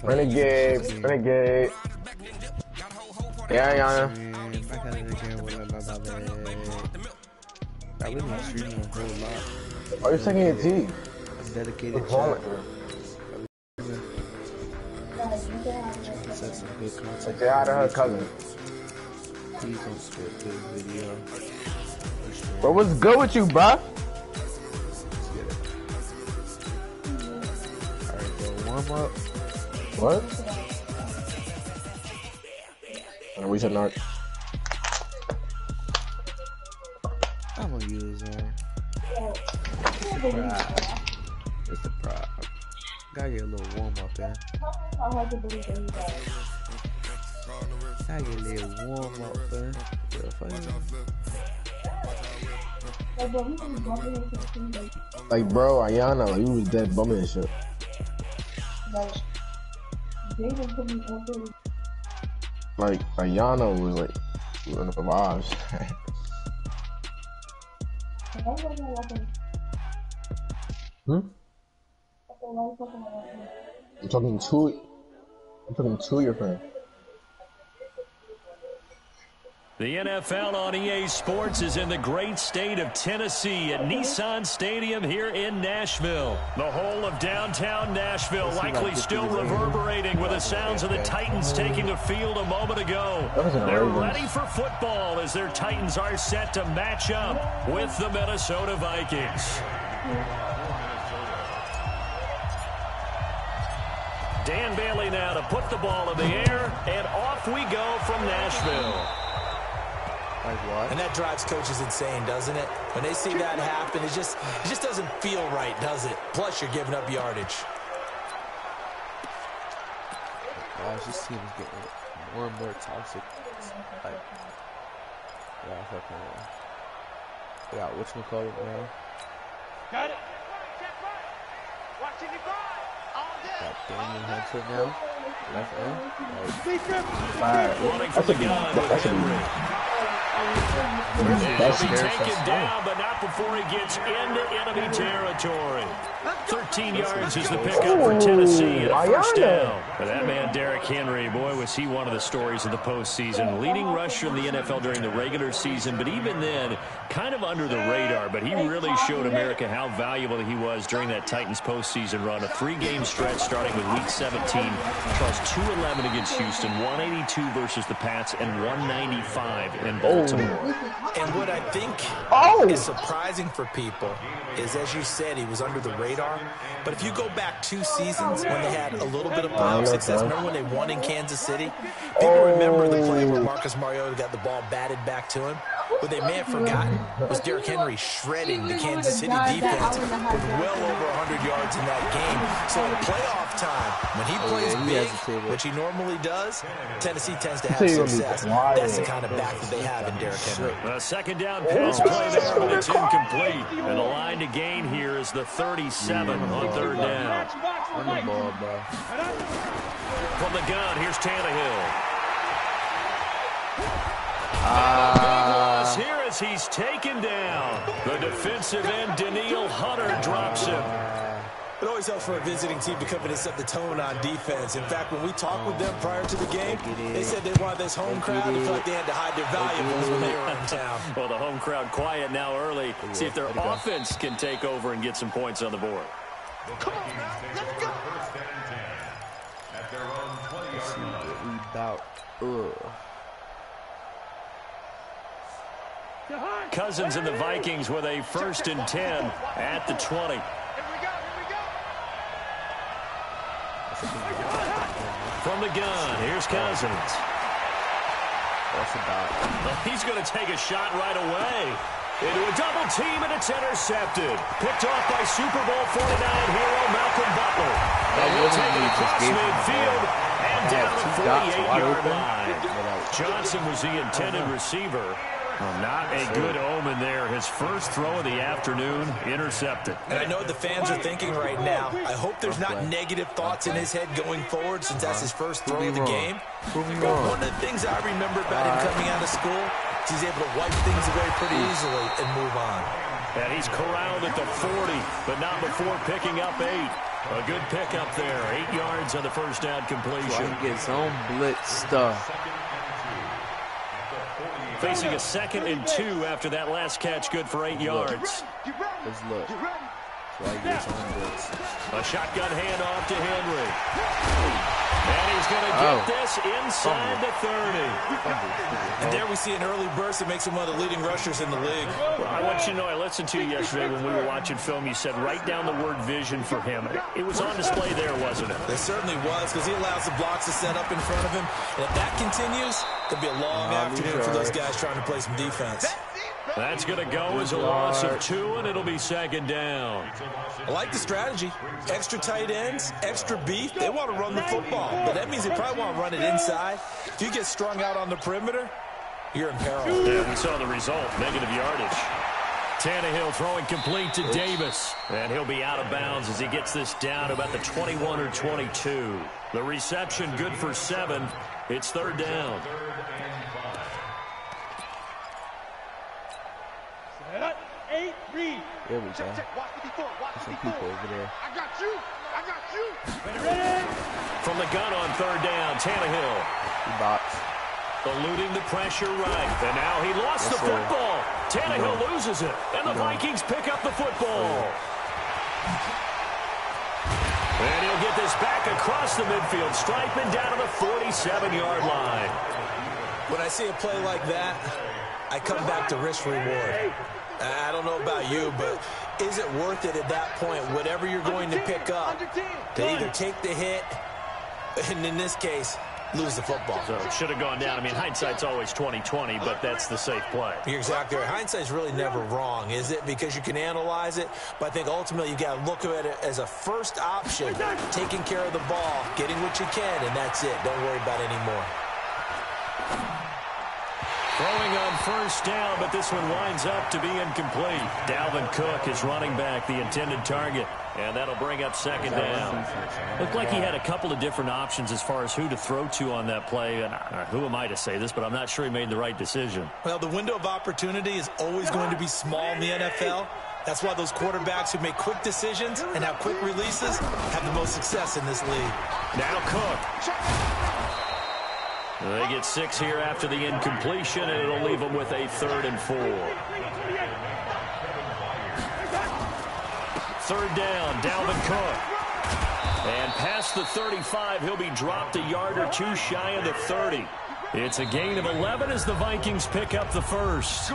Renegade. Yeah, yeah. Why are you sucking your teeth? Dedicated Say hi to her cousin. Please don't skip this video. Bro, what's good with you, bruh? Alright, bro, warm up. What? We should not. I'm gonna use it's the prop. Gotta get a little warm up in. Gotta get a little warm up in. Like, bro, Ayana, like, you was dead bumming and shit. Like, Ayana was like, in the vibes. I'm talking to your friend. The NFL on EA Sports is in the great state of Tennessee at Nissan Stadium here in Nashville. The whole of downtown Nashville likely still reverberating with the sounds of the Titans taking the field a moment ago. They're ready for football as their Titans are set to match up with the Minnesota Vikings. Dan Bailey now to put the ball in the air, and off we go from Nashville. Like what? And that drives coaches insane, doesn't it? When they see that happen, it just doesn't feel right, does it? Plus, you're giving up yardage. Gosh, this team is getting more and more toxic. Like, yeah, fucking. Yeah, whatchamacallit, man? Got it. Watching the guard. Got Damian Hunter now. Left end. Running from the gun with Henry. He'll be taken down, but not before he gets into enemy territory. 13 yards is the pickup for Tennessee and a first down. For that man, Derrick Henry, boy, was he one of the stories of the postseason. Leading rusher in the NFL during the regular season, but even then, kind of under the radar. But he really showed America how valuable he was during that Titans postseason run. A 3-game stretch starting with Week 17. Plus 211 against Houston, 182 versus the Pats, and 195 in Baltimore. And what I think is surprising for people is, as you said, he was under the radar. But if you go back 2 seasons when they had a little bit of playoff success, remember when they won in Kansas City? People remember the play where Marcus Mariota got the ball batted back to him. What they may have forgotten was Derrick Henry shredding the Kansas City defense with well over 100 yards in that game. So at playoff time, when he plays big, which he normally does, Tennessee tends to have success. That's the kind of back that they have in Derrick Henry. A second down pass play there, but it's incomplete. And the line to gain here is the 37 on third down. On the ball, bro. From the gun, here's Tannehill. Here as he's taken down. The defensive end, Danielle Hunter, drops him. It always helps for a visiting team to come in and set the tone on defense. In fact, when we talked with them prior to the game, they said they wanted this home crowd to feel like they had to hide their valuables when they were in town. Well, the home crowd quiet now early. See if their offense can take over and get some points on the board. Come on, man. Let's go. Let's see what we about. Cousins and the Vikings with a 1st and 10 at the 20. From the gun, here's Cousins. He's going to take a shot right away. Into a double team, and it's intercepted. Picked off by Super Bowl 49 hero Malcolm Butler. And we'll take it across midfield and down the 48-yard line. Johnson was the intended receiver. Well, not a good omen there. His first throw of the afternoon intercepted. And I know what the fans are thinking right now. I hope there's not negative thoughts in his head going forward since that's his first throw of the game. But one of the things I remember about him coming out of school is he's able to wipe things away pretty easily and move on. And he's corralled at the 40, but not before picking up 8. A good pickup there. 8 yards yards on the first down completion. So he gets zone blitz stuff. Facing a 2nd and 2 after that last catch, good for 8 yards. Let's look. So he gets zone blitz. A shotgun handoff to Henry. And he's going to get this inside the 30. And there we see an early burst that makes him one of the leading rushers in the league. Well, I want you to know, I listened to you yesterday when we were watching film. You said write down the word vision for him. It was on display there, wasn't it? It certainly was, because he allows the blocks to set up in front of him. And if that continues, it'll be a long afternoon for those guys trying to play some defense. That's going to go as a loss of 2, and it'll be 2nd down. I like the strategy. Extra tight ends, extra beef. They want to run the football, but that means they probably want to run it inside. If you get strung out on the perimeter, you're in peril. Yeah, we saw the result, negative yardage. Tannehill throwing complete to Davis, and he'll be out of bounds as he gets this down to about the 21 or 22. The reception good for 7. It's 3rd down. There we go. There's some people over there. I got you. From the gun on 3rd down, Tannehill. He boxed. Eluding the pressure right. And now he lost the football. Tannehill loses it. And the Vikings pick up the football. And he'll get this back across the midfield stripe and down to the 47-yard line. When I see a play like that, I come back to risk reward. I don't know about you, but is it worth it at that point, whatever you're going to pick up, to either take the hit, and in this case, lose the football? So it should have gone down. I mean, hindsight's always 20/20, but that's the safe play. You're exactly right. Hindsight's really never wrong, is it? Because you can analyze it, but I think ultimately you got to look at it as a first option, taking care of the ball, getting what you can, and that's it. Don't worry about any more. Throwing on 1st down, but this one winds up to be incomplete. Dalvin Cook is running back, the intended target, and that'll bring up 2nd down. Looked like he had a couple of different options as far as who to throw to on that play. And who am I to say this, but I'm not sure he made the right decision. Well, the window of opportunity is always going to be small in the NFL. That's why those quarterbacks who make quick decisions and have quick releases have the most success in this league. Now Cook. They get 6 here after the incompletion, and it'll leave them with a 3rd and 4. 3rd down, Dalvin Cook. And past the 35, he'll be dropped a yard or 2 shy of the 30. It's a gain of 11 as the Vikings pick up the 1st.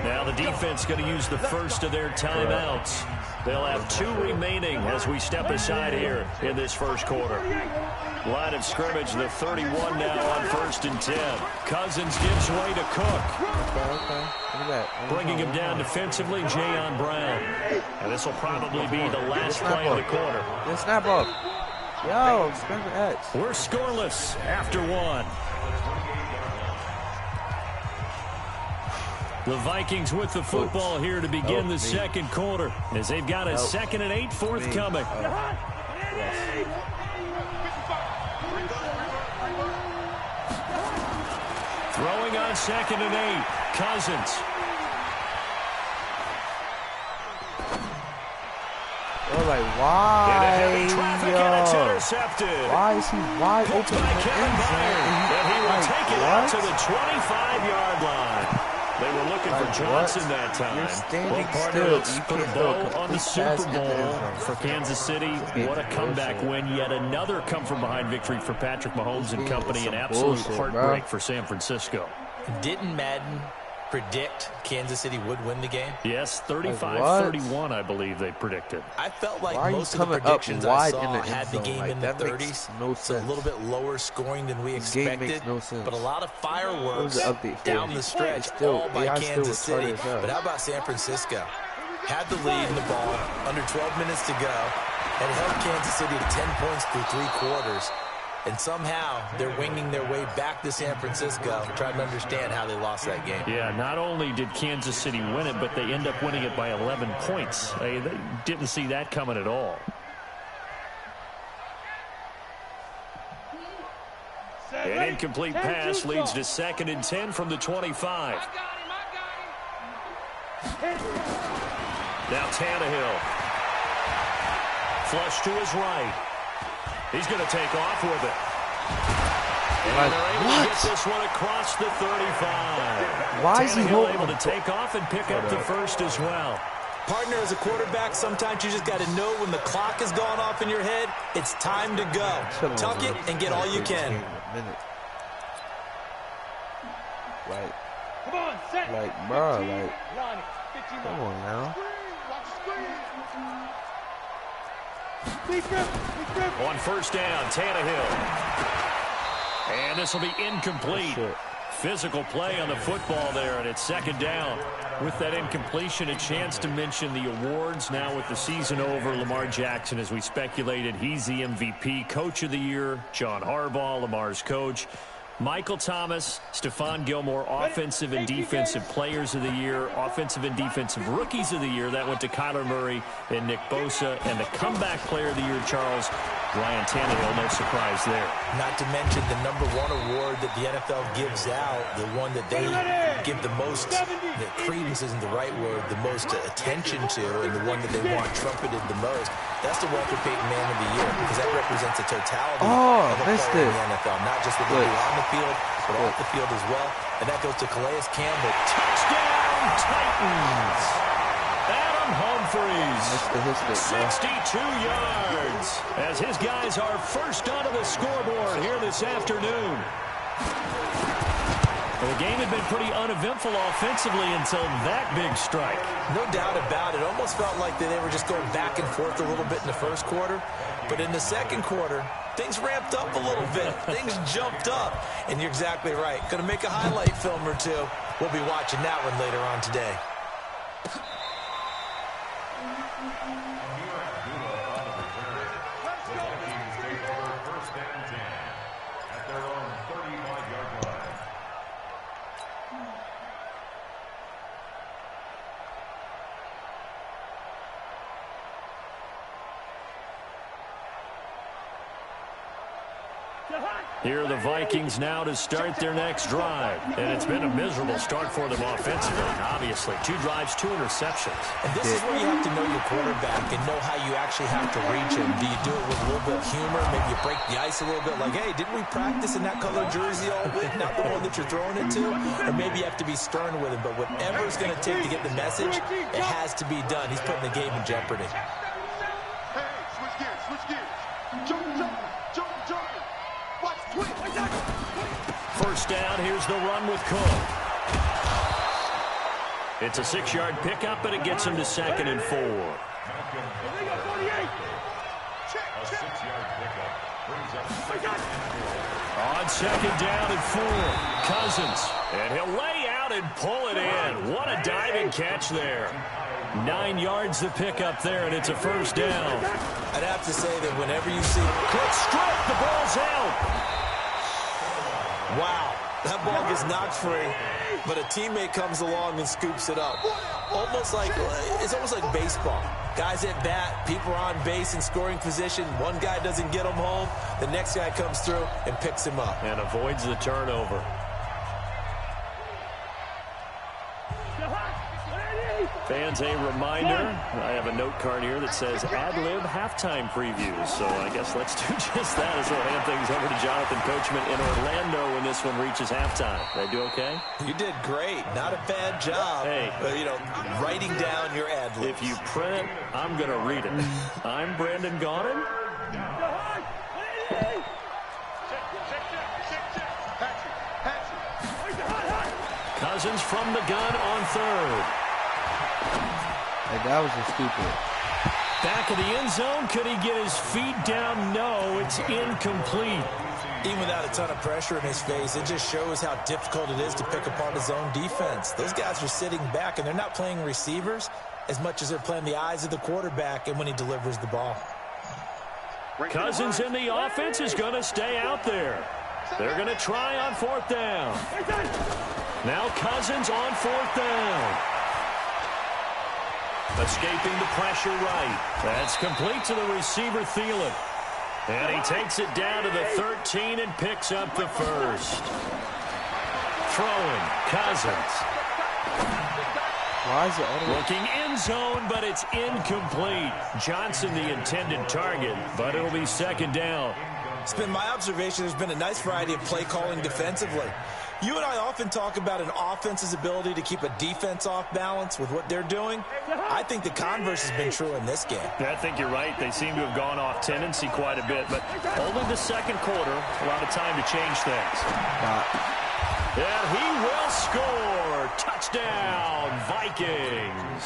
Now the defense going to use the first of their timeouts. They'll have 2 remaining as we step aside here in this 1st quarter. Line of scrimmage, the 31 now on 1st and 10. Cousins gives way to Cook. Okay. Look at that. Bringing him down defensively, Jayon Brown. And this will probably be the last play of the quarter. Good snap up. Yo, Spencer X. We're scoreless after 1. The Vikings with the football here to begin the 2nd quarter as they've got a 2nd and 8 forthcoming. Throwing on 2nd and 8. Cousins. They're like, why? And it's intercepted. Why is he wide open? By Kevin Byard, and he will take it out to the 25-yard line. They were looking for Johnson that time. You're standing partner, still. let's You put a can't bow throw a on the complete Super pass into the end Bowl zone. for Kansas City. What a comeback win. Yet another come-from-behind victory for Patrick Mahomes and company. An absolute heartbreak for San Francisco. Didn't Madden predict Kansas City would win the game? Yes, 35-31, I believe they predicted. I felt like Why are you most of the coming up predictions I wide saw in the end had the zone? game Like, in the that makes 30s. no So a sense. little bit lower scoring than we This game expected. makes no sense. But a lot of fireworks What was the update for? down the stretch, Still, all by AI still Kansas retarded City. as hell. But how about San Francisco? Had the lead in the ball, under 12 minutes to go, and held Kansas City to 10 points through 3 quarters. And somehow they're winging their way back to San Francisco, trying to understand how they lost that game. Yeah, not only did Kansas City win it, but they end up winning it by 11 points. They didn't see that coming at all. An incomplete pass leads to 2nd and 10 from the 25. Now Tannehill. Flush to his right. He's going to take off with it. And they're able to get this one across the 35. Why is he able to take off and pick up the first as well? Partner, as a quarterback, sometimes you just got to know when the clock has gone off in your head, it's time to go. Tuck it and get all you can. Like, Come on, set. like, bro, like, Line, 15 come on now. Watch the screen. On first down, Tannehill. And this will be incomplete. Physical play on the football there, and it's second down. With that incompletion, a chance to mention the awards. Now with the season over, Lamar Jackson, as we speculated, he's the MVP, Coach of the Year. John Harbaugh, Lamar's coach. Michael Thomas, Stephon Gilmore, Offensive and Defensive Players of the Year, Offensive and Defensive Rookies of the Year. That went to Kyler Murray and Nick Bosa. And the Comeback Player of the Year, Charles, Ryan Tannehill, no surprise there. Not to mention the #1 award that the NFL gives out, the one that they give the most, the credence isn't the right word, the most attention to, and the one that they want trumpeted the most. That's the Walter Payton Man of the Year, because that represents the totality of a player in the NFL, not just what they do on the field, but off the field as well. And that goes to Calais Campbell. Touchdown, Titans! Adam Humphries, 62 yards, as his guys are first onto the scoreboard here this afternoon. Well, the game had been pretty uneventful offensively until that big strike. No doubt about it. Almost felt like they were just going back and forth a little bit in the first quarter. But in the second quarter, things ramped up a little bit. Things jumped up. And you're exactly right. Going to make a highlight film or two. We'll be watching that one later on today. Here are the Vikings now to start their next drive. And it's been a miserable start for them offensively, obviously. 2 drives, 2 interceptions. And this is where you have to know your quarterback and know how you actually have to reach him. Do you do it with a little bit of humor? Maybe you break the ice a little bit like, hey, didn't we practice in that color jersey all week? Not the one that you're throwing it to? Or maybe you have to be stern with him. But whatever it's going to take to get the message, it has to be done. He's putting the game in jeopardy. Hey, switch gears. Jump. Watch, twitch. First down, here's the run with Cook. It's a 6-yard pickup, but it gets him to 2nd and 4. On 2nd down and 4, Cousins. And he'll lay out and pull it in. What a diving catch there. 9 yards the pickup there, and it's a first down. I'd have to say that whenever you see Quick strip, the ball's out. wow, that ball gets knocked free, but a teammate comes along and scoops it up. It's almost like baseball. Guys at bat, people are on base in scoring position. One guy doesn't get him home. The next guy comes through and picks him up. And avoids the turnover. Fans, a reminder, I have a note card here that says ad-lib halftime previews. So I guess let's do just that as we'll hand things over to Jonathan Coachman in Orlando when this one reaches halftime. Did I do okay? You did great. Not a bad job. Hey. Writing down your ad-libs. If you print it, I'm going to read it. I'm Brandon Gaudin. Cousins from the gun on 3rd. Like, that was just stupid. Back of the end zone. Could he get his feet down? No, it's incomplete. Even without a ton of pressure in his face, it just shows how difficult it is to pick apart his own defense. Those guys are sitting back, and they're not playing receivers as much as they're playing the eyes of the quarterback and when he delivers the ball. Cousins in the offense is going to stay out there. They're going to try on 4th down. Now Cousins on 4th down. Escaping the pressure right. That's complete to the receiver, Thielen. And he takes it down to the 13 and picks up the first. Throwing, Cousins. Why is it all the way? Looking end zone, but it's incomplete. Johnson the intended target, but it'll be second down. It's been my observation there's been a nice variety of play calling defensively. You and I often talk about an offense's ability to keep a defense off balance with what they're doing. I think the converse has been true in this game. I think you're right. They seem to have gone off tendency quite a bit, but only the second quarter, a lot of time to change things. And he will score. Touchdown, Vikings.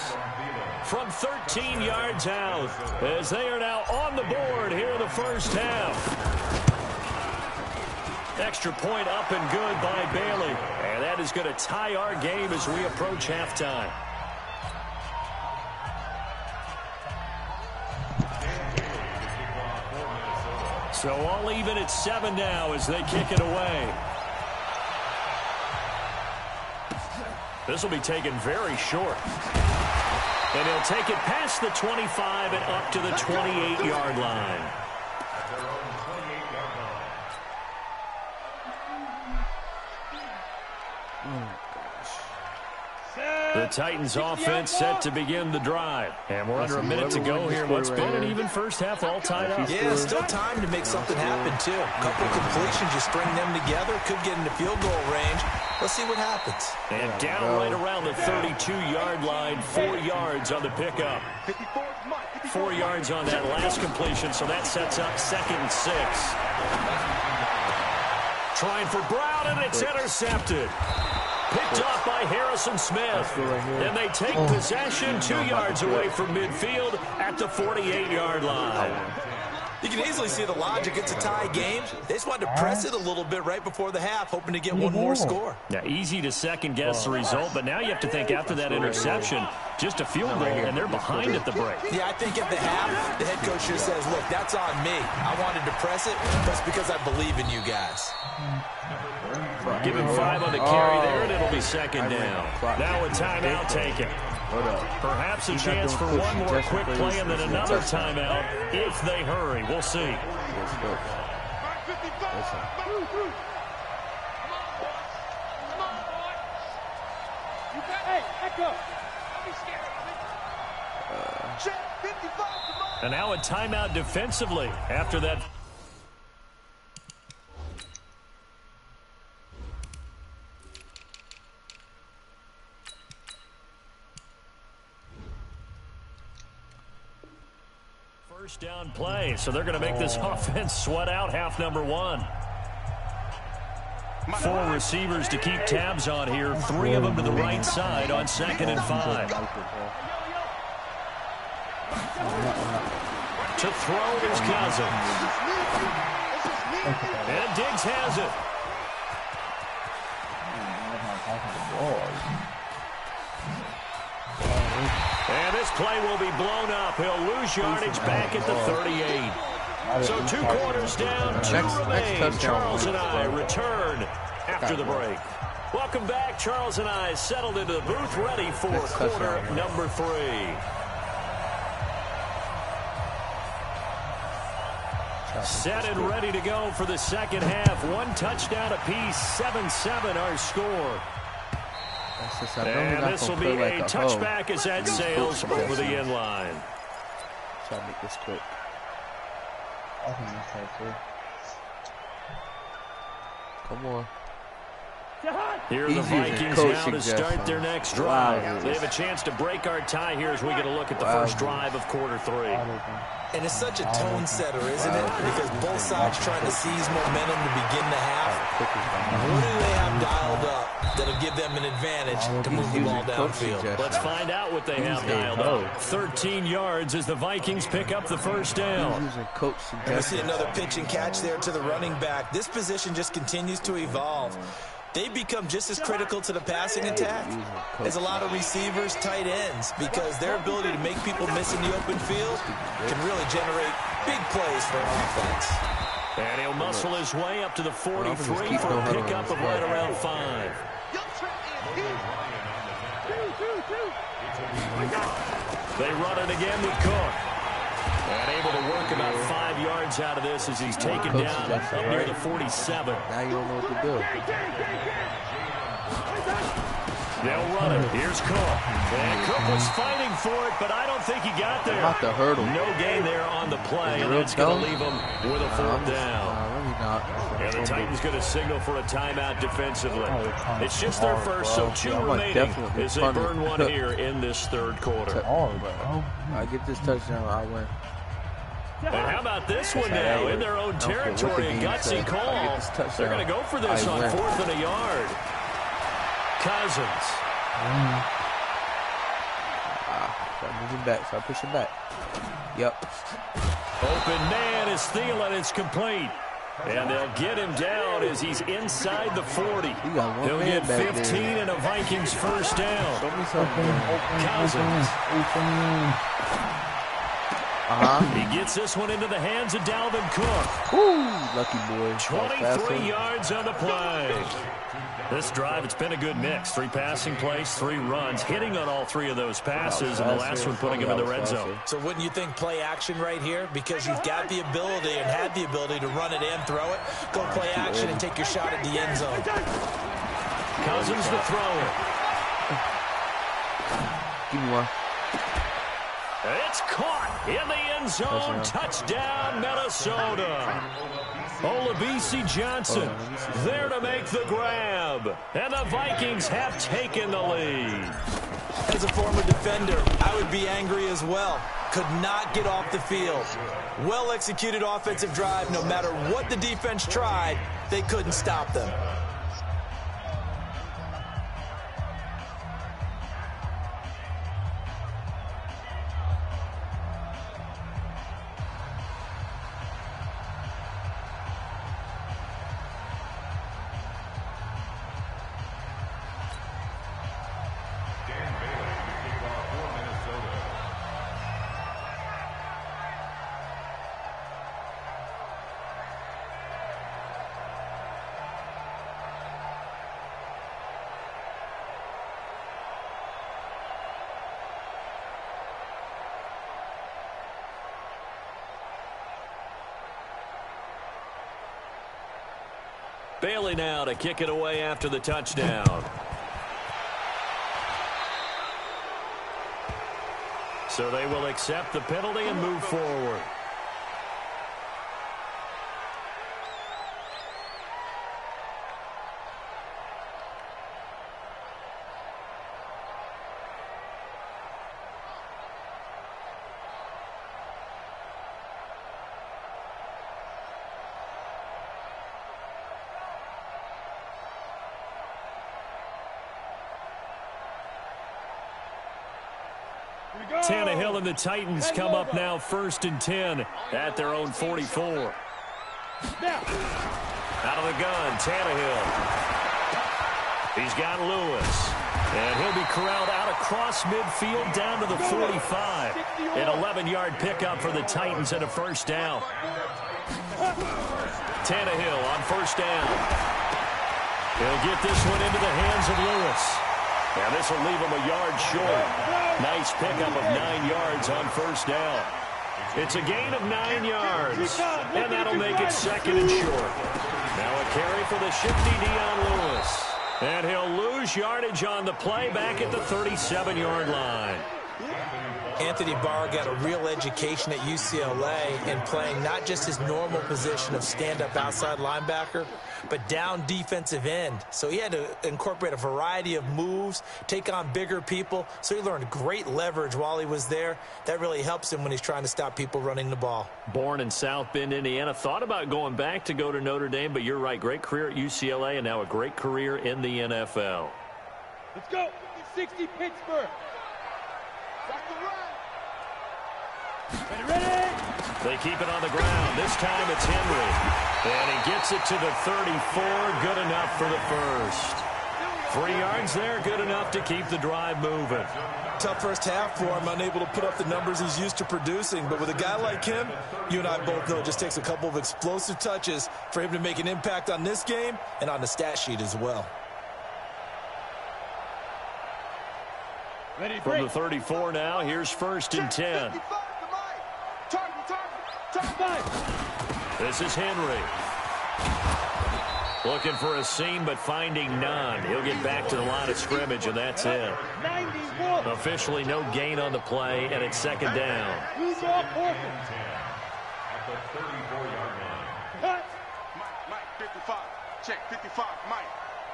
From 13 yards out, as they are now on the board here in the first half. Extra point up and good by Bailey. And that is going to tie our game as we approach halftime. So all even at 7 now as they kick it away. This will be taken very short. And he'll take it past the 25 and up to the 28-yard line. The Titans offense set to begin the drive. And we're under a minute to go here. What's been an even first half all tied up. Yeah, still time to make something happen, too. A couple completions, you string them together, could get into field goal range. Let's see what happens. And down right around the 32-yard line, 4 yards on the pickup. 4 yards on that last completion, so that sets up 2nd and 6. Trying for Brown, and it's intercepted. Picked off by Harrison Smith. And they take possession 2 yards away from midfield at the 48-yard line. You can easily see the logic. It's a tie game. They just wanted to press it a little bit right before the half, hoping to get one more score. Yeah, easy to second-guess the result, but now you have to think after that interception, just a field goal, and they're behind at the break. Yeah, I think at the half, the head coach just says, look, that's on me. I wanted to press it. That's because I believe in you guys. Give him 5 on the carry there, and it'll be second down. Now a timeout taken. Perhaps a chance for one more quick play and then another timeout if they hurry. We'll see. Hey, echo. And now a timeout defensively after that. First down play, so they're going to make this offense sweat out half number 1. 4 receivers to keep tabs on here, 3 of them to the right side on 2nd and 5. To throw is Cousins. And Diggs has it. And this play will be blown up. He'll lose yardage back at the 38. So 2 quarters down, 2 remain. Charles and I return after the break. Welcome back. Charles and I settled into the booth, ready for quarter number 3. Set and ready to go for the second half. 1 touchdown apiece, 7-7 our score. And this will be a touchback as that sails over the end line. Try to make this quick. Come on. Here are the Vikings now to start their next drive. They have a chance to break our tie here as we get a look at the first drive of quarter 3. And it's such a tone setter, isn't it? Because both sides trying to seize momentum to begin the half. What do they have dialed up that'll give them an advantage to move the ball downfield? Let's find out what they have dialed up. 13 yards as the Vikings pick up the first down. And we see another pitch and catch there to the running back. This position just continues to evolve. They become just as critical to the passing attack as a lot of receivers, tight ends, because their ability to make people miss in the open field can really generate big plays for an offense. And he'll muscle his way up to the 43 for a pickup of right around 5. They run it again with Cook. And able to work about 5 yards out of this as he's taken down up near the 47. Now you don't know what to do. They'll run it. Here's Cook. And Cook was fighting for it, but I don't think he got there. Not the hurdle. No gain there on the play, and that's going to leave him with a fourth down. Really not. And the Titans going to signal for a timeout defensively. It's just their first, so 2 remaining as they burn one here in this third quarter. I get this touchdown, I win. And how about this one now? In their own territory, a gutsy call. They're going to go for this on 4th and a yard. Cousins. Start moving back, start pushing back. Yep. Open man is Thielen. It's complete. And they'll get him down as he's inside the 40. He'll get 15 and a Vikings first down. Show me something. Cousins. He gets this one into the hands of Dalvin Cook. Woo, lucky boy. 23 yards on the play. This drive, it's been a good mix. 3 passing plays, 3 runs, hitting on all 3 of those passes, and the last one putting him in the red zone. So wouldn't you think play action right here? Because you've got the ability and had the ability to run it and throw it. Go play action and take your shot at the end zone. Cousins to throw it. Give me one. It's caught in the end zone. Touchdown, Minnesota. Olabisi Johnson there to make the grab. And the Vikings have taken the lead. As a former defender, I would be angry as well. Could not get off the field. Well-executed offensive drive. No matter what the defense tried, they couldn't stop them. Bailey now to kick it away after the touchdown. So they will accept the penalty and move forward. Tannehill and the Titans come up now 1st and 10 at their own 44. Out of the gun, Tannehill. He's got Lewis. And he'll be corralled out across midfield down to the 45. An 11-yard pickup for the Titans and a first down. Tannehill on first down. He'll get this one into the hands of Lewis. And this will leave him a yard short. Nice pickup of 9 yards on first down. It's a gain of 9 yards. And that'll make it 2nd and short. Now a carry for the shifty Dion Lewis. And he'll lose yardage on the play back at the 37-yard line. Anthony Barr got a real education at UCLA in playing not just his normal position of stand-up outside linebacker, but down defensive end. So he had to incorporate a variety of moves, take on bigger people. So he learned great leverage while he was there. That really helps him when he's trying to stop people running the ball. Born in South Bend, Indiana. Thought about going back to go to Notre Dame, but you're right. Great career at UCLA and now a great career in the NFL. Let's go. 60 Pittsburgh. Ready? They keep it on the ground. This time it's Henry. And he gets it to the 34. Good enough for the first. 3 yards there. Good enough to keep the drive moving. Tough first half for him. Unable to put up the numbers he's used to producing. But with a guy like him, you and I both know it just takes a couple of explosive touches for him to make an impact on this game and on the stat sheet as well. Ready, From the 34 now, here's 1st and 10. This is Henry. Looking for a seam, but finding none. He'll get back to the line of scrimmage, and that's it. Officially no gain on the play, and it's second down. Who's off orphan? At the 34-yard line. Cut. Mike, 55. Check, 55, Mike.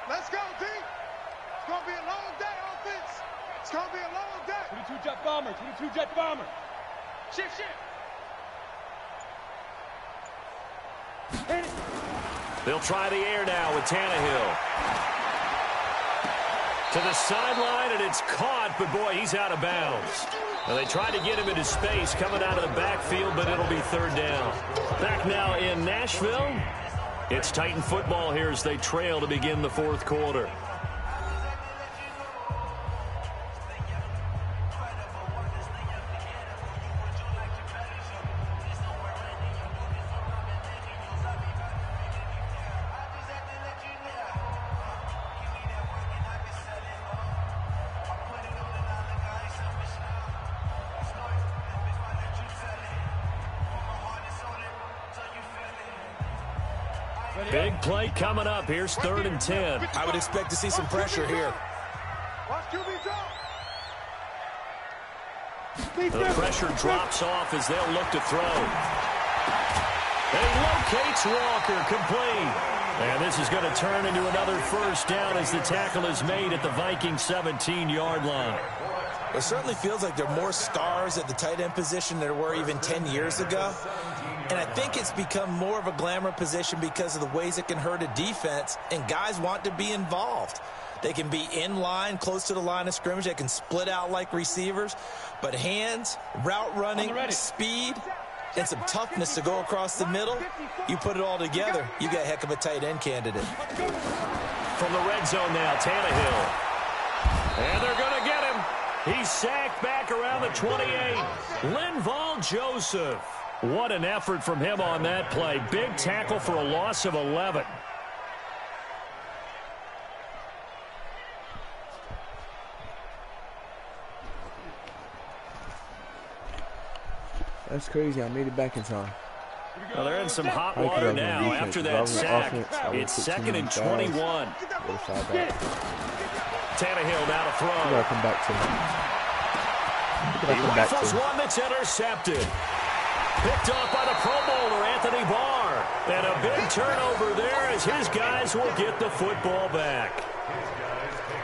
Let's go, D. It's going to be a long day, offense. It's going to be a long day. 22 jet bomber, 22 jet bomber. Shift. Hit it. They'll try the air now with Tannehill. To the sideline, and it's caught, but boy, he's out of bounds. Now, they tried to get him into space coming out of the backfield, but it'll be third down. Back now in Nashville. It's Titan football here as they trail to begin the fourth quarter. Big play coming up. Here's 3rd and 10. I would expect to see some pressure here. Watch QB drop. The pressure drops off as they'll look to throw. And he locates Walker, complete. And this is going to turn into another first down as the tackle is made at the Vikings 17-yard line. It certainly feels like there are more stars at the tight end position than there were even 10 years ago. And I think it's become more of a glamour position because of the ways it can hurt a defense, and guys want to be involved. They can be in line, close to the line of scrimmage. They can split out like receivers. But hands, route running, speed, and some toughness to go across the middle, you put it all together, you got a heck of a tight end candidate. From the red zone now, Tannehill. And they're going to get him. He's sacked back around the 28. Linval Joseph. What an effort from him on that play. Big tackle for a loss of 11. That's crazy. I made it back in time. Well, they're in some hot water now after that sack. It's 2nd and 21. Tannehill now to throw. You gotta come back to me. He rifles one that's intercepted. Picked off by the Pro Bowler, Anthony Barr. And a big turnover there as his guys will get the football back.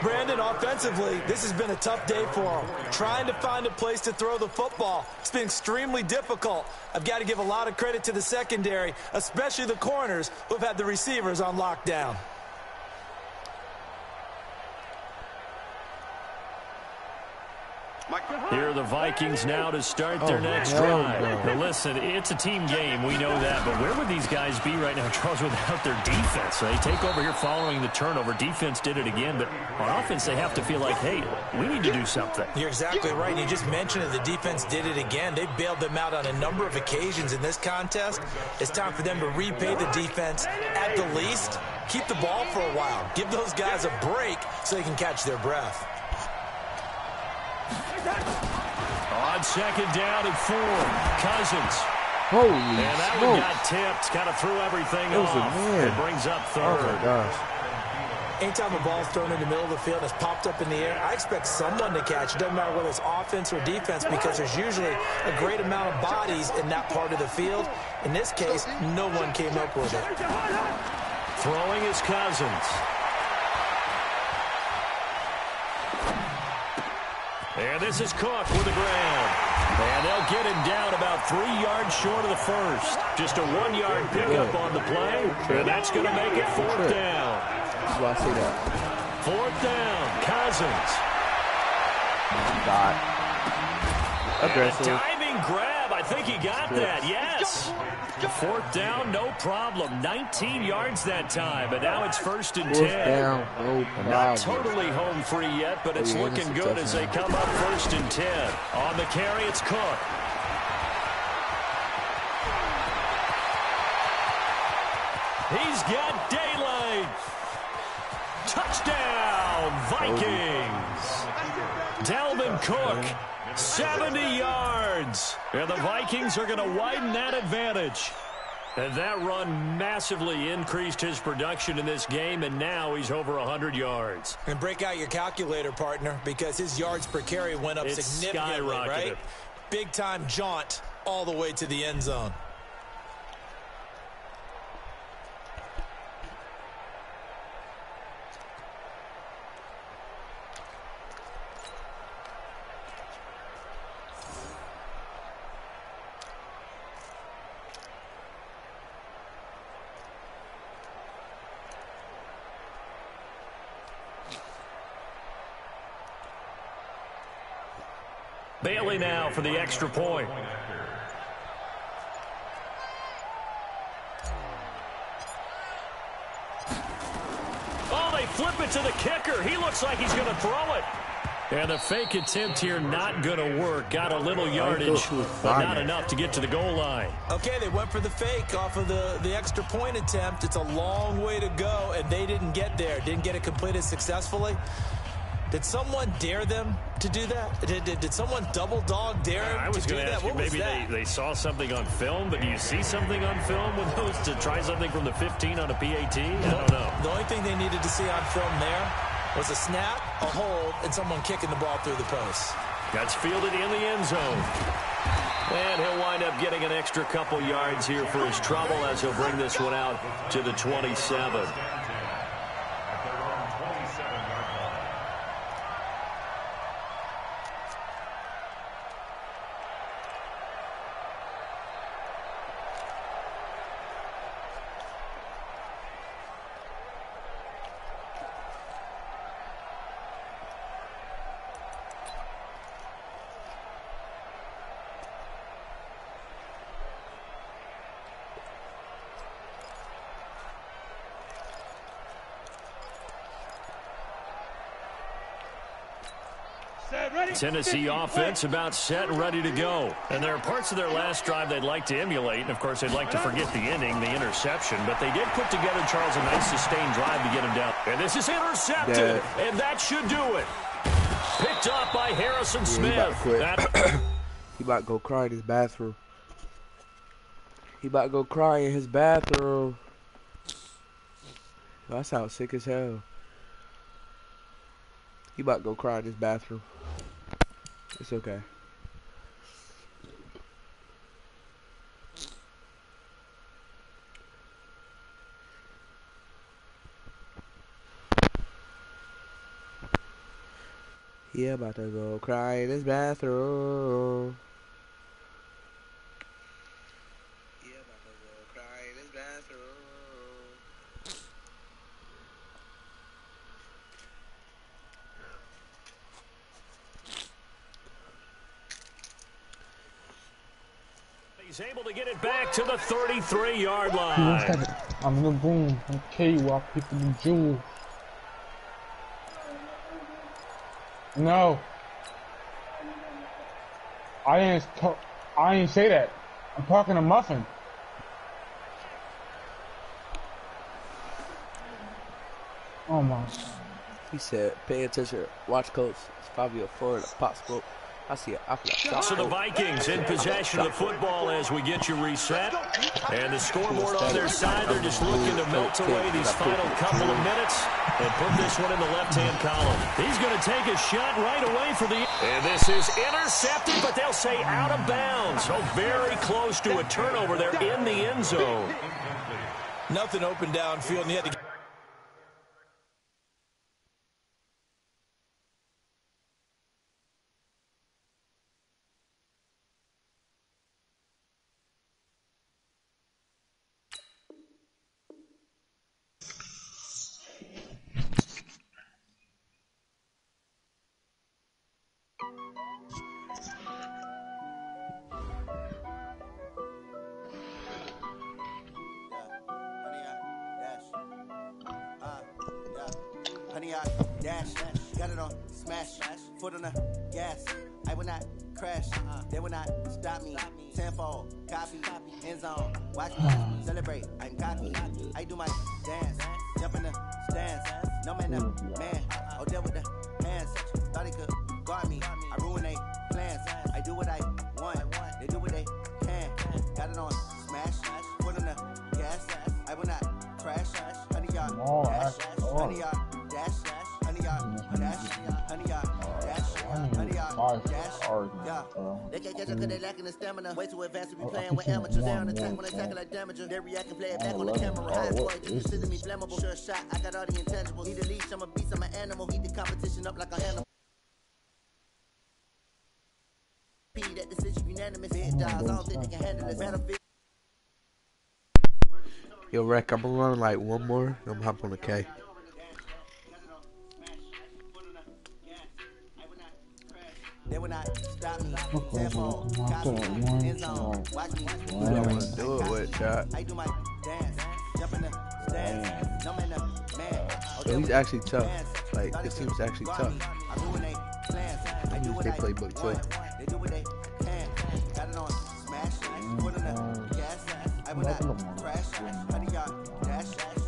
Brandon, offensively, this has been a tough day for him. Trying to find a place to throw the football. It's been extremely difficult. I've got to give a lot of credit to the secondary, especially the corners who have had the receivers on lockdown. Here are the Vikings now to start their next drive. Now listen, it's a team game. We know that. But where would these guys be right now, Charles, without their defense? They take over here following the turnover. Defense did it again. But on offense, they have to feel like, hey, we need to do something. You're exactly right. You just mentioned it. The defense did it again. They bailed them out on a number of occasions in this contest. It's time for them to repay the defense at the least. Keep the ball for a while. Give those guys a break so they can catch their breath. On 2nd down and 4, Cousins. Holy and that one got tipped, kind of threw everything off. It brings up 3rd. Oh, my gosh. Anytime a ball's thrown in the middle of the field and it's popped up in the air, I expect someone to catch. It doesn't matter whether it's offense or defense because there's usually a great amount of bodies in that part of the field. In this case, no one came up with it. Throwing is Cousins. And this is Cook with the ground. And they'll get him down about 3 yards short of the first. Just a 1-yard pickup on the play. And that's going to make it 4th down. That's why I say that. 4th down, Cousins. God. Aggressive. Diving grab. I think he got that. Yes. 4th down, no problem. 19 yards that time, but now it's 1st and 10. 4th down, no problem. Not totally home free yet, but it's looking good as they come up 1st and 10. On the carry, it's Cook. He's got daylight. Touchdown, Vikings. Dalvin Cook. 70 yards. And the Vikings are going to widen that advantage. And that run massively increased his production in this game, and now he's over 100 yards. And break out your calculator, partner, because his yards per carry went up significantly, right? Big-time jaunt all the way to the end zone. Bailey now for the extra point. Oh, they flip it to the kicker. He looks like he's going to throw it. And the fake attempt here not going to work. Got a little yardage, but not enough to get to the goal line. Okay, they went for the fake off of the extra point attempt. It's a long way to go, and they didn't get there. Didn't get it completed successfully. Did someone dare them to do that? Did someone double dog dare them to do that? I was going to ask you, maybe they saw something on film, but do you see something on film with those to try something from the 15 on a PAT? I don't know. The only thing they needed to see on film there was a snap, a hold, and someone kicking the ball through the post. That's fielded in the end zone. And he'll wind up getting an extra couple yards here for his trouble as he'll bring this one out to the 27. Tennessee offense about set and ready to go. And there are parts of their last drive they'd like to emulate. And, of course, they'd like to forget the inning, the interception. But they did put together, Charles, a nice sustained drive to get him down. And this is intercepted. And that should do it. Picked up by Harrison Smith. He about to go cry in his bathroom. He about to go cry in his bathroom. That sounds sick as hell. He about to go cry in his bathroom. It's okay. He about to go cry in his bathroom. He about to go cry in his bathroom. He's able to get it back to the 33-yard line. I'm the boom. Okay, while people the jewel. No. I didn't say that. I'm talking to Muffin. Oh my. He said, pay attention. Watch coach. It's Fabio Ford. Pop smoke. I see it. So the Vikings in possession of the football as we get you reset. And the scoreboard on their side, they're just looking to melt away these final couple of minutes and put this one in the left-hand column. He's going to take a shot right away for the... And this is intercepted, but they'll say out of bounds. So very close to a turnover there in the end zone. Nothing open downfield, and he had to... Dash, got it on, smash, foot on the gas. I will not crash, they will not stop me. Tenfold, copy, end zone, watch me celebrate. I'm cocky, I do my dance, jump in the stands. No man, man, oh deal with the hands. Thought he could guard me, I ruin they plans. I do what I want, they do what they can. Got it on, smash, foot on the 100 yard, dash, 100 yard, dash, 100 yard, dash, 100 yard, dash, 100 yard, dash. Yeah, they can't catch up 'cause they lacking the stamina. Way too advanced to be playing with amateurs. They on attack when they tackle like damager. They react and play it back on the camera. High score, you consider me flammable. Sure shot, I got all the intangibles. Need a leash, I'm a beast, I'm an animal. Heat the competition up like a animal. That decision unanimous. Hit dials, I don't think they can handle this. Battlefield. Yo, Rec, I'm gonna run like one more. I'm gonna hop on the K. They will not stop me. Telephone, copy, end zone, watch me. Who do I want to do it with, chat? I do my dance, jump in the stands, jump in the man. Yo, he's actually tough. Like, this team's actually tough. I do what they plans, I do what They I playbook too. They do what they can. Got it on smash, put in the gas. I will not crash. 100 yard dash,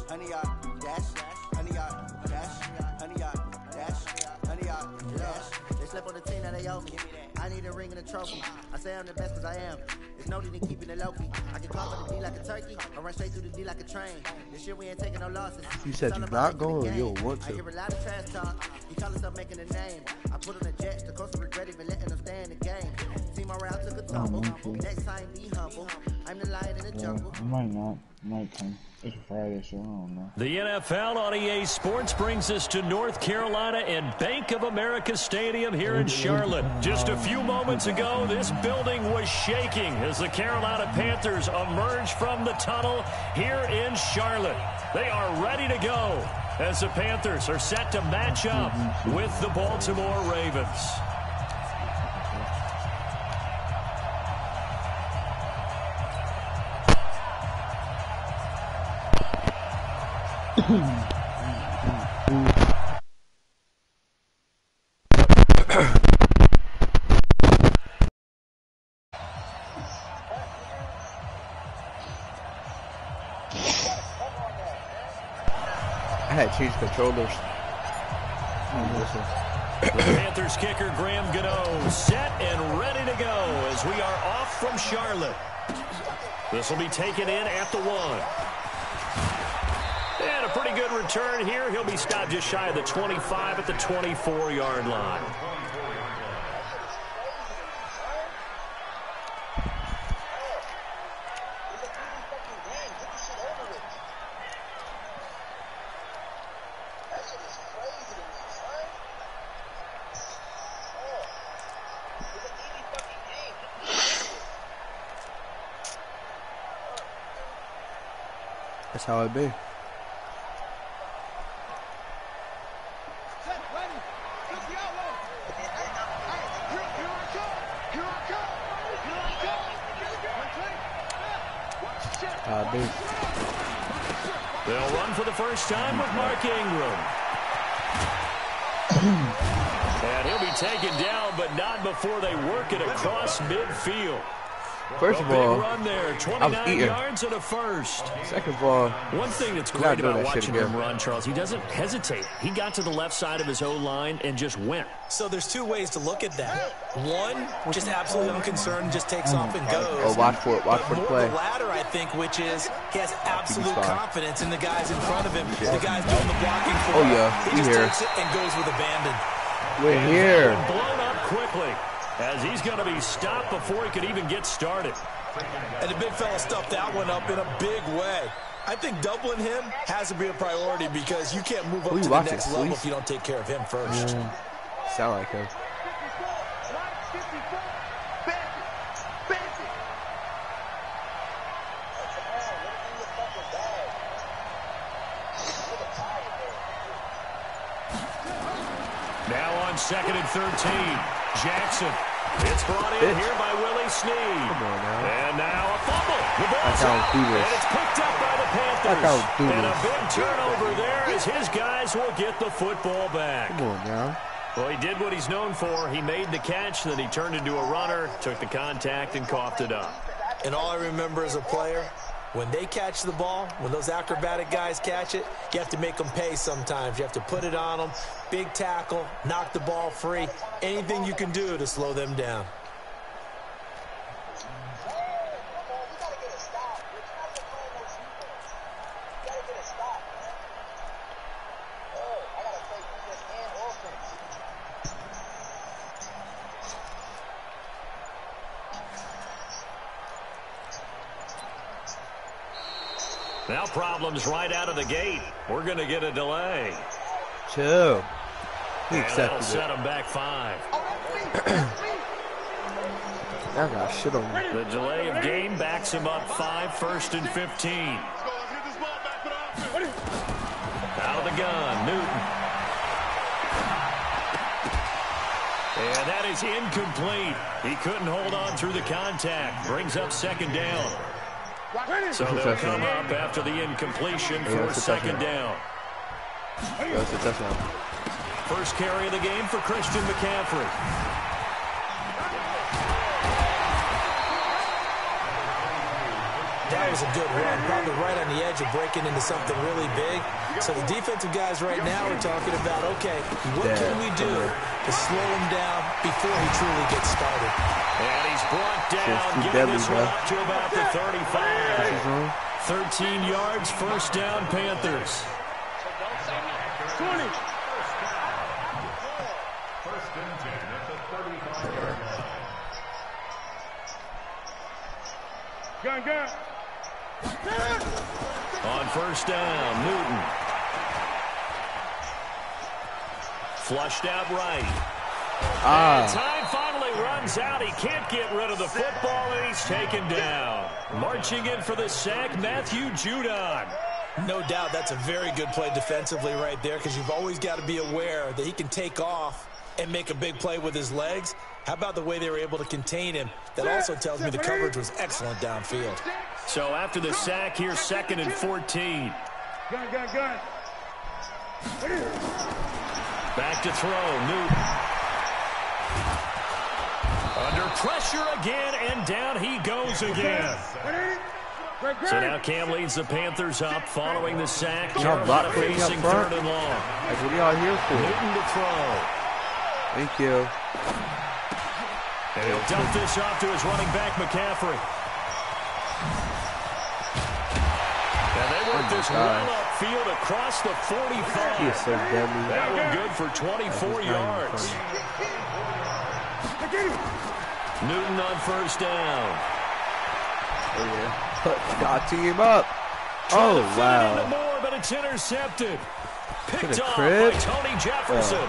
100 yard dash, 100 yard dash, 100 yard dash, 100 yard dash. They slept on the team that they owe me. I need a ring and a trophy. I say I'm the best cause I am. There's no need in keeping it low key. I can cover the D like a turkey. I run straight through the D like a train. This year we ain't taking no losses. You said you're not going or you'll want I to. hear a lot of trash talk. He call himself making a name. I put on the Jets. The coach regret even letting them stay in the game. Team morale took a tumble. Next time be humble. I'm the lion in the jungle. Might not. Might come. It's Friday, so I don't know. The NFL on EA Sports brings us to North Carolina and Bank of America Stadium here in Charlotte. Just a few moments ago, this building was shaking as the Carolina Panthers emerged from the tunnel here in Charlotte. They are ready to go as the Panthers are set to match up with the Baltimore Ravens. I had changed controllers. The Panthers kicker Graham Gano set and ready to go as we are off from Charlotte. This will be taken in at the 1. And a pretty good return here. He'll be stopped just shy of the 25 at the 24-yard line. That's how it be. They'll run for the first time with Mark Ingram. And he'll be taken down, but not before they work it across midfield. First of all, run there, 29 yards and a first. Second of all, one thing that's great about watching him run, Charles, he doesn't hesitate. He got to the left side of his O-line and just went. So there's two ways to look at that. One, just absolutely unconcerned, just takes off and goes. Oh, watch for it. Watch for the play. The latter, I think, which is he has absolute confidence in the guys in front of him. The guys doing the blocking for him. Oh, yeah. He just takes it and goes with abandon. We're here. Blown up quickly as he's going to be stopped before he could even get started. And the big fella stuffed that one up in a big way. I think doubling him has to be a priority because you can't move up to the next level if you don't take care of him first. Sound like him. Now on 2nd and 13, Jackson. It's brought in here by Willie Snead. Come on now. And now a fumble. The That's ball's how out. we do this. And it's picked up by the Panthers. That's how we do and this. a big turnover there as his guys will get the football back. Come on now. Well, he did what he's known for. He made the catch, then he turned into a runner, took the contact, and coughed it up. And all I remember as a player, when they catch the ball, when those acrobatic guys catch it, you have to make them pay sometimes. You have to put it on them, big tackle, knock the ball free, anything you can do to slow them down. Now problems right out of the gate. We're going to get a delay. Chill. He And that'll accepted set it. him back 5. That got shit on me. The delay of game backs him up 5, 1st and 15. Out of the gun, Newton. And that is incomplete. He couldn't hold on through the contact. Brings up 2nd down. So they'll come up after the incompletion for 2nd down. That's a touchdown. First carry of the game for Christian McCaffrey. That was a good run, probably right on the edge of breaking into something really big. So the defensive guys right now are talking about, okay, what can we do to slow him down before he truly gets started? And he's brought down, getting this one up to about the 35. 13 yards, 1st down, Panthers. 20. First and 10 at the 35-yard line. Gun. On 1st down, Newton. Flushed out right. And time finally runs out. He can't get rid of the football, and he's taken down. Marching in for the sack, Matthew Judon. No doubt that's a very good play defensively right there, because you've always got to be aware that he can take off and make a big play with his legs. How about the way they were able to contain him? That also tells me the coverage was excellent downfield. So after the sack, here's 2nd and 14. Gun. Back to throw, Newton. Under pressure again, and down he goes again. So now Cam leads the Panthers up following the sack. Carolina facing 3rd and long. That's what y'all here for. Newton to throw. Thank you. And he'll dump this off to his running back, McCaffrey. And they work this run upfield across the 45. He is so deadly. That one good for 24 yards. Newton on 1st down. Oh, yeah. Got team up. Oh, wow. More, but it's intercepted. Picked off crib. by Tony Jefferson.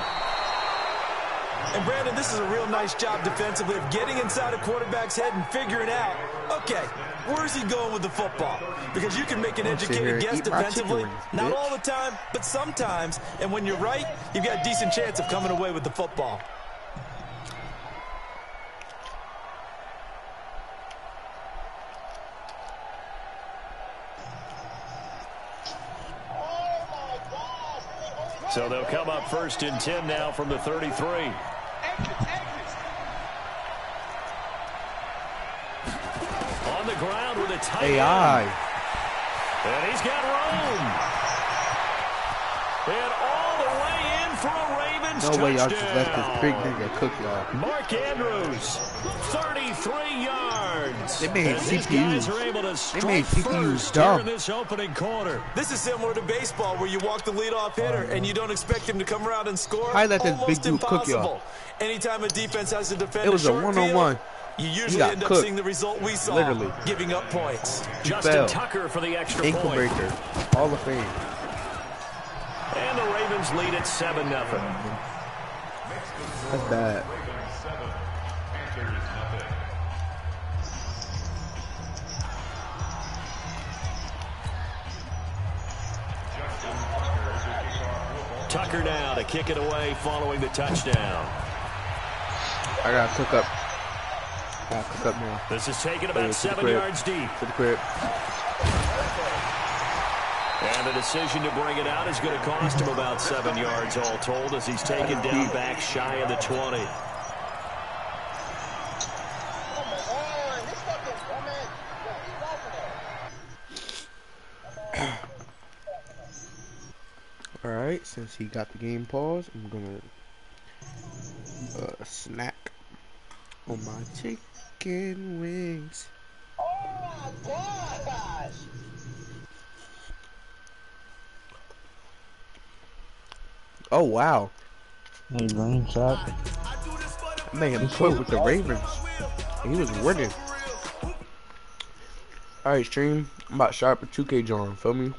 And Brandon, this is a real nice job defensively of getting inside a quarterback's head and figuring out, okay, where's he going with the football? Because you can make an educated guess defensively, not all the time, but sometimes. And when you're right, you've got a decent chance of coming away with the football. So they'll come up 1st and 10 now from the 33. On the ground with a tight end. And he's got room. And all the way in for a Ravens touchdown. No way y'all just let this big nigga cook y'all. Mark Andrews, 33 yards. They made CPUs. They made CPUs dumb. In this opening quarter. This is similar to baseball, where you walk the leadoff hitter and you don't expect him to come around and score. I let this big Almost dude cook y'all. impossible. Anytime a defense has to defend It was a one-on-one. you usually end up seeing the result we saw, literally giving up points. Justin Tucker for the extra ankle point. breaker. Hall of Fame. And the Ravens lead at 7-0. That's bad. Tucker now to kick it away following the touchdown. I gotta cook up. Now. This is taken about 7 yards deep. To the crib. And the decision to bring it out is going to cost him about 7 yards all told, as he's taken down back shy of the 20. Alright, since he got the game paused, I'm gonna snack on my chicken wings. Oh my gosh! Oh wow. Hey, green shot. I made him quit with the Ravens. He was winning. Alright, stream. I'm about to start up a 2K joint, feel me?